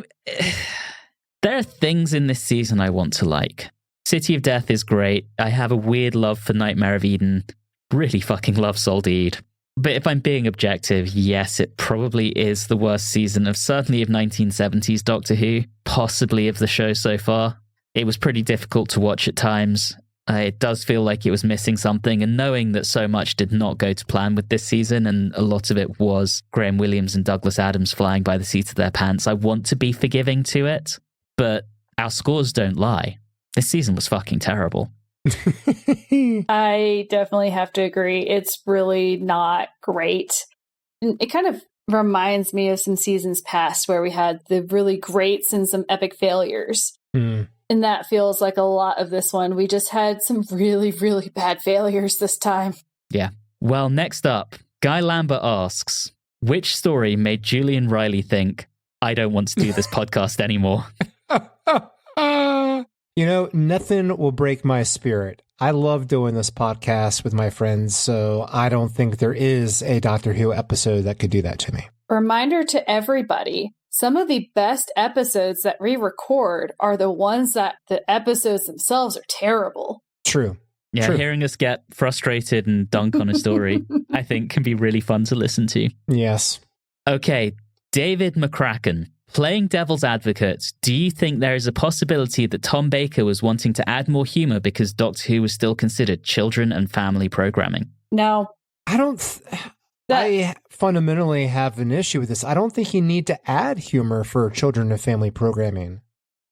there are things in this season I want to like. City of Death is great. I have a weird love for Nightmare of Eden. Really fucking love Soldeed. But if I'm being objective, yes, it probably is the worst season of certainly of 1970s Doctor Who, possibly of the show so far. It was pretty difficult to watch at times. It does feel like it was missing something, and knowing that so much did not go to plan with this season, and a lot of it was Graham Williams and Douglas Adams flying by the seat of their pants, I want to be forgiving to it, but our scores don't lie. This season was fucking terrible. I definitely have to agree. It's really not great. And it kind of reminds me of some seasons past where we had the really greats and some epic failures. And that feels like a lot of this one. We just had some really, really bad failures this time. Yeah. Well, next up, Guy Lambert asks, which story made Julian Riley think, I don't want to do this podcast anymore? You know, nothing will break my spirit. I love doing this podcast with my friends, so I don't think there is a Doctor Who episode that could do that to me. Reminder to everybody, some of the best episodes that we record are the ones that the episodes themselves are terrible. True. Yeah, True. Hearing us get frustrated and dunk on a story, I think can be really fun to listen to. Yes. Okay, David McCracken. Playing devil's advocate, do you think there is a possibility that Tom Baker was wanting to add more humor because Doctor Who was still considered children and family programming? No. I don't... I fundamentally have an issue with this. I don't think you need to add humor for children and family programming.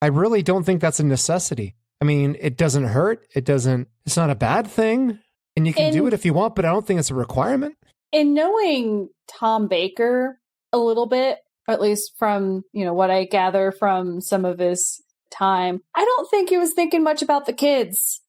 I really don't think that's a necessity. I mean, it doesn't hurt. It's not a bad thing. And you can do it if you want, but I don't think it's a requirement. In knowing Tom Baker a little bit, or at least from, what I gather from some of his time, I don't think he was thinking much about the kids.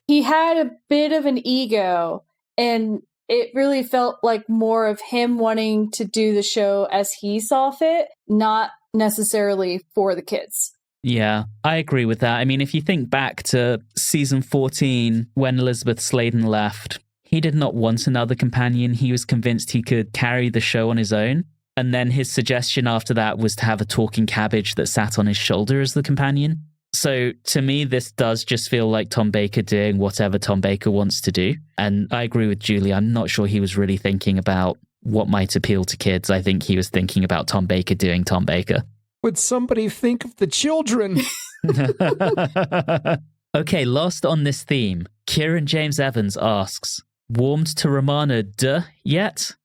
He had a bit of an ego, and it really felt like more of him wanting to do the show as he saw fit, not necessarily for the kids. Yeah, I agree with that. I mean, if you think back to season 14, when Elizabeth Sladen left, he did not want another companion. He was convinced he could carry the show on his own. And then his suggestion after that was to have a talking cabbage that sat on his shoulder as the companion. So to me, this does just feel like Tom Baker doing whatever Tom Baker wants to do. And I agree with Julie. I'm not sure he was really thinking about what might appeal to kids. I think he was thinking about Tom Baker doing Tom Baker. Would somebody think of the children? Okay, last on this theme, Kieran James Evans asks, warmed to Romana yet?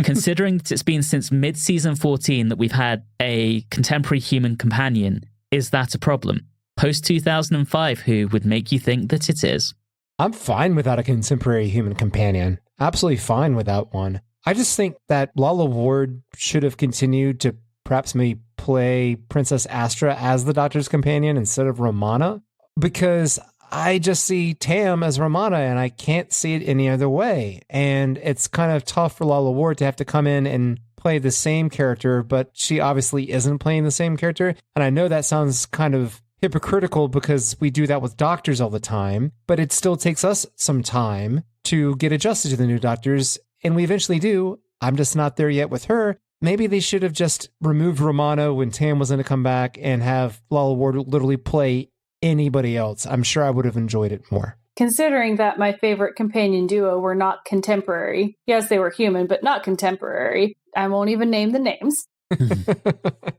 Considering that it's been since mid-season 14 that we've had a contemporary human companion, is that a problem? Post-2005, who would make you think that it is? I'm fine without a contemporary human companion. Absolutely fine without one. I just think that Lala Ward should have continued to perhaps maybe play Princess Astra as the Doctor's companion instead of Romana, because I just see Tam as Romana and I can't see it any other way. And it's kind of tough for Lala Ward to have to come in and play the same character, but she obviously isn't playing the same character. And I know that sounds kind of hypocritical because we do that with doctors all the time, but it still takes us some time to get adjusted to the new doctors. And we eventually do. I'm just not there yet with her. Maybe they should have just removed Romana when Tam was going to come back and have Lala Ward literally play anybody else. I'm sure I would have enjoyed it more. Considering that my favorite companion duo were not contemporary. Yes, they were human, but not contemporary. I won't even name the names.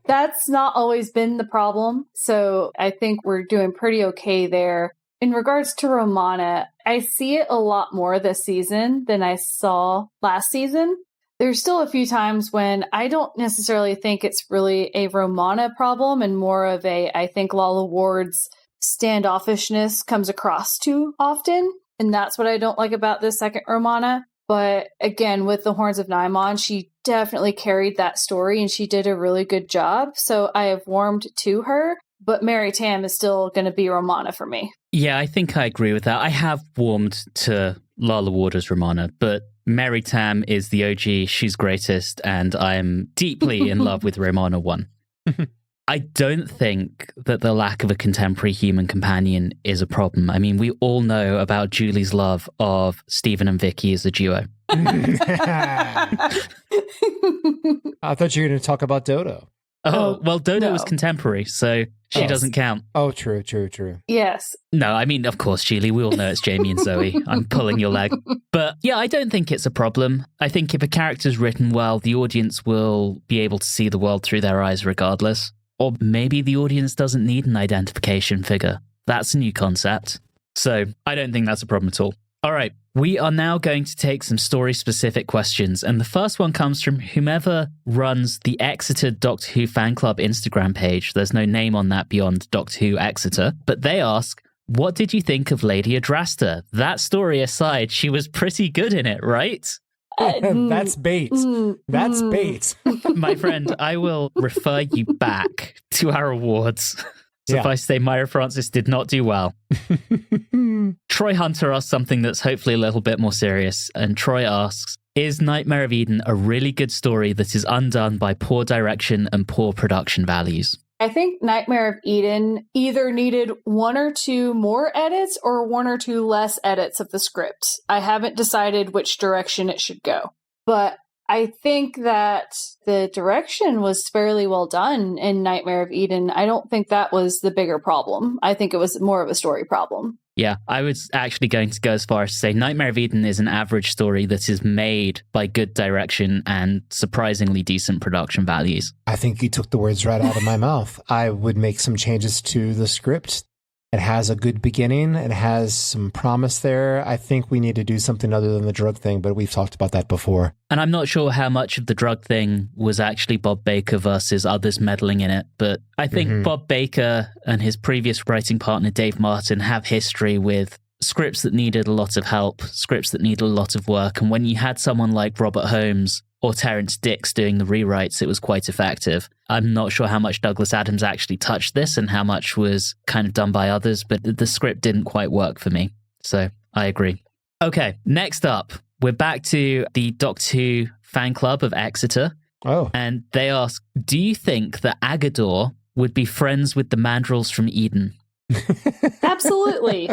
That's not always been the problem. So I think we're doing pretty okay there. In regards to Romana, I see it a lot more this season than I saw last season. There's still a few times when I don't necessarily think it's really a Romana problem and more of I think Lala Ward's standoffishness comes across too often. And that's what I don't like about this second Romana. But again, with the Horns of Naimon, she definitely carried that story and she did a really good job. So I have warmed to her. But Mary Tam is still going to be Romana for me. Yeah, I think I agree with that. I have warmed to Lala Ward as Romana, but Mary Tam is the OG, she's greatest, and I'm deeply in love with Romana 1. I don't think that the lack of a contemporary human companion is a problem. I mean, we all know about Julie's love of Stephen and Vicky as a duo. I thought you were going to talk about Dodo. Oh, well, Dodo no. was contemporary, so she doesn't count. Oh, true. Yes. No, I mean, of course, Julie, we all know it's Jamie and Zoe. I'm pulling your leg. But yeah, I don't think it's a problem. I think if a character's written well, the audience will be able to see the world through their eyes regardless. Or maybe the audience doesn't need an identification figure. That's a new concept. So I don't think that's a problem at all. All right, we are now going to take some story-specific questions, and the first one comes from whomever runs the Exeter Doctor Who fan club Instagram page. There's no name on that beyond Doctor Who Exeter, but they ask, what did you think of Lady Adrasta? That story aside, she was pretty good in it, right? That's bait. That's bait. My friend, I will refer you back to our awards. Suffice to say, Myra Francis did not do well. Troy Hunter asks something that's hopefully a little bit more serious. And Troy asks, is Nightmare of Eden a really good story that is undone by poor direction and poor production values? I think Nightmare of Eden either needed one or two more edits or one or two less edits of the script. I haven't decided which direction it should go. But I think that the direction was fairly well done in Nightmare of Eden. I don't think that was the bigger problem. I think it was more of a story problem. Yeah, I was actually going to go as far as to say Nightmare of Eden is an average story that is made by good direction and surprisingly decent production values. I think you took the words right out of my mouth. I would make some changes to the script It has a good beginning. It has some promise there. I think we need to do something other than the drug thing, but we've talked about that before. And I'm not sure how much of the drug thing was actually Bob Baker versus others meddling in it, but I think Bob Baker and his previous writing partner, Dave Martin, have history with scripts that needed a lot of help, scripts that needed a lot of work. And when you had someone like Robert Holmes or Terrence Dicks doing the rewrites, it was quite effective. I'm not sure how much Douglas Adams actually touched this and how much was kind of done by others, but the script didn't quite work for me. So I agree. Okay, next up, we're back to the Doctor Who fan club of Exeter. Oh. And they ask, do you think that Agador would be friends with the Mandrills from Eden? Absolutely.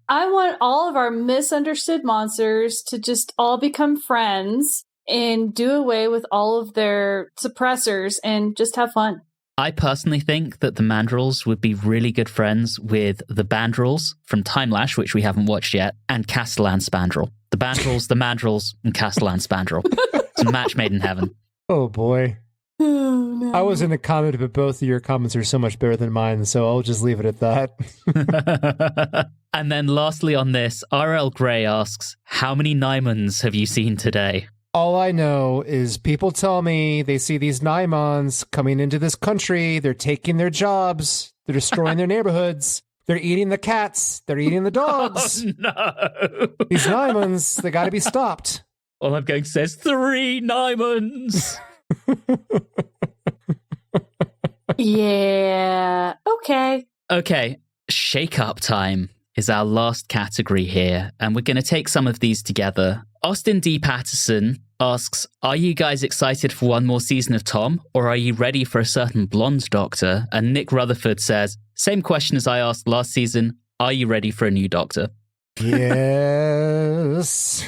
I want all of our misunderstood monsters to just all become friends and do away with all of their suppressors and just have fun. I personally think that the Mandrills would be really good friends with the Bandrels from Timelash, which we haven't watched yet, and Castellan Spandrel. The Bandrels, the Mandrills, and Castellan Spandrel. It's a match made in heaven. Oh, boy. Oh, no. I was in a comment, but both of your comments are so much better than mine, so I'll just leave it at that. And then lastly on this, R.L. Gray asks, how many Nymans have you seen today? All I know is people tell me they see these Nymons coming into this country. They're taking their jobs. They're destroying their neighborhoods. They're eating the cats. They're eating the dogs. Oh, no. These Nymons, they got to be stopped. All I'm going to say is 3 Nymans. Yeah. Okay. Okay. Shake up time is our last category here, and we're going to take some of these together. Austin D. Patterson asks, are you guys excited for one more season of Tom, or are you ready for a certain blonde doctor? And Nick Rutherford says, same question as I asked last season, are you ready for a new doctor? Yes.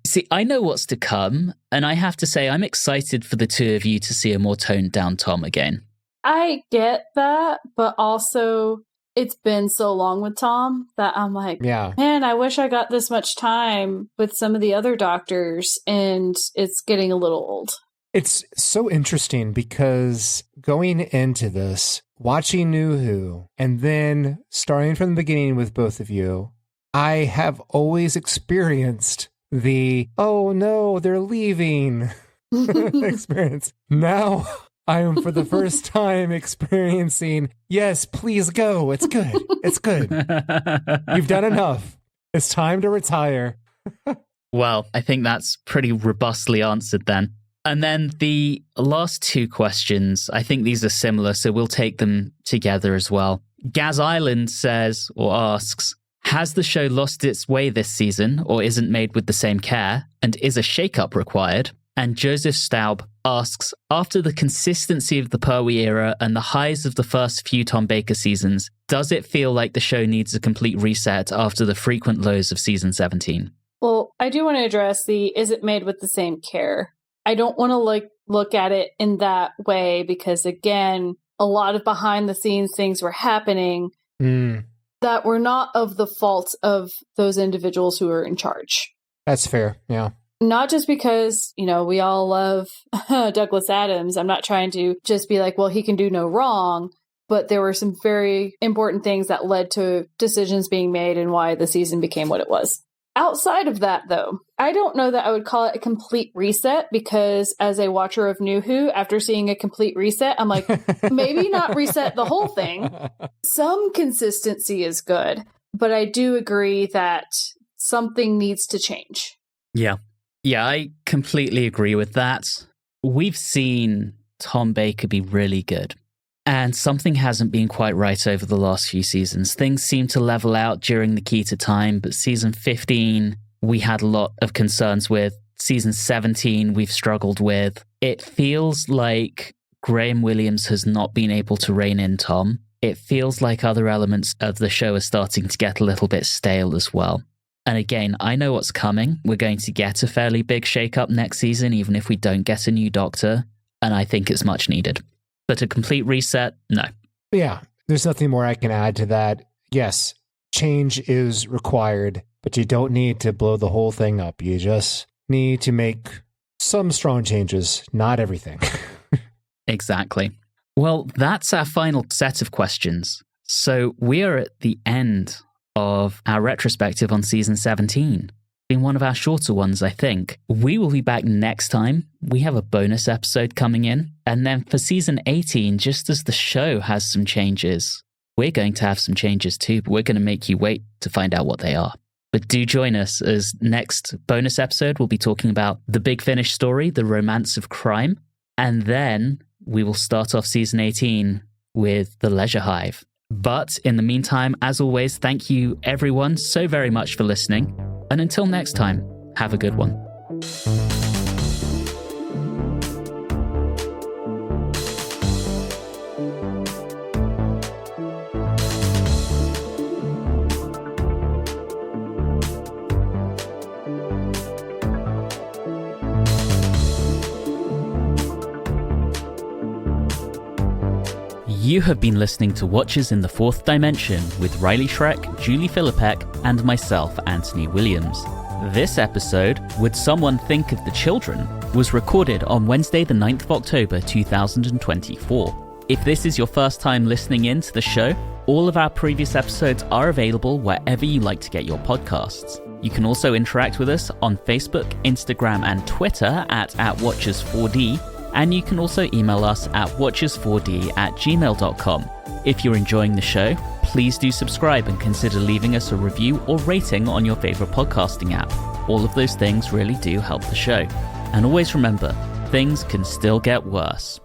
See, I know what's to come, and I have to say I'm excited for the two of you to see a more toned down Tom again. I get that, but also it's been so long with Tom that I'm like, Yeah. man, I wish I got this much time with some of the other doctors, and it's getting a little old. It's so interesting because going into this, watching New Who, and then starting from the beginning with both of you, I have always experienced the, oh no, they're leaving experience. Now I am for the first time experiencing, yes, please go. It's good. It's good. You've done enough. It's time to retire. Well, I think that's pretty robustly answered then. And then the last two questions, I think these are similar, so we'll take them together as well. Gaz Island says, or asks, has the show lost its way this season, or isn't made with the same care, and is a shake-up required? And Joseph Staub asks, after the consistency of the Pertwee era and the highs of the first few Tom Baker seasons, does it feel like the show needs a complete reset after the frequent lows of season 17? Well, I do want to address the, is it made with the same care? I don't want to look at it in that way because, again, a lot of behind the scenes things were happening that were not of the fault of those individuals who are in charge. That's fair. Yeah. Not just because, we all love Douglas Adams. I'm not trying to just be like, well, he can do no wrong. But there were some very important things that led to decisions being made and why the season became what it was. Outside of that, though, I don't know that I would call it a complete reset because as a watcher of New Who, after seeing a complete reset, I'm like, maybe not reset the whole thing. Some consistency is good, but I do agree that something needs to change. Yeah. Yeah, I completely agree with that. We've seen Tom Baker be really good. And something hasn't been quite right over the last few seasons. Things seem to level out during the key to time, but season 15, we had a lot of concerns with. Season 17, we've struggled with. It feels like Graham Williams has not been able to rein in Tom. It feels like other elements of the show are starting to get a little bit stale as well. And again, I know what's coming. We're going to get a fairly big shake-up next season, even if we don't get a new Doctor. And I think it's much needed. But a complete reset, no. Yeah, there's nothing more I can add to that. Yes, change is required, but you don't need to blow the whole thing up. You just need to make some strong changes, not everything. Exactly. Well, that's our final set of questions. So we are at the end of our retrospective on season 17. Been one of our shorter ones, I think. We will be back next time. We have a bonus episode coming in. And then for season 18, just as the show has some changes, we're going to have some changes too, but we're going to make you wait to find out what they are. But do join us, as next bonus episode, we'll be talking about the Big Finish story, the romance of crime. And then we will start off season 18 with the Leisure Hive. But in the meantime, as always, thank you everyone so very much for listening. And until next time, have a good one. You have been listening to Watchers in the Fourth Dimension with Riley Schreck, Julie Philippek, and myself, Anthony Williams. This episode, Would Someone Think of the Children, was recorded on Wednesday the 9th of October 2024. If this is your first time listening in to the show, all of our previous episodes are available wherever you like to get your podcasts. You can also interact with us on Facebook, Instagram, and Twitter at Watchers4D, and you can also email us at watchers4d@gmail.com. If you're enjoying the show, please do subscribe and consider leaving us a review or rating on your favorite podcasting app. All of those things really do help the show. And always remember, things can still get worse.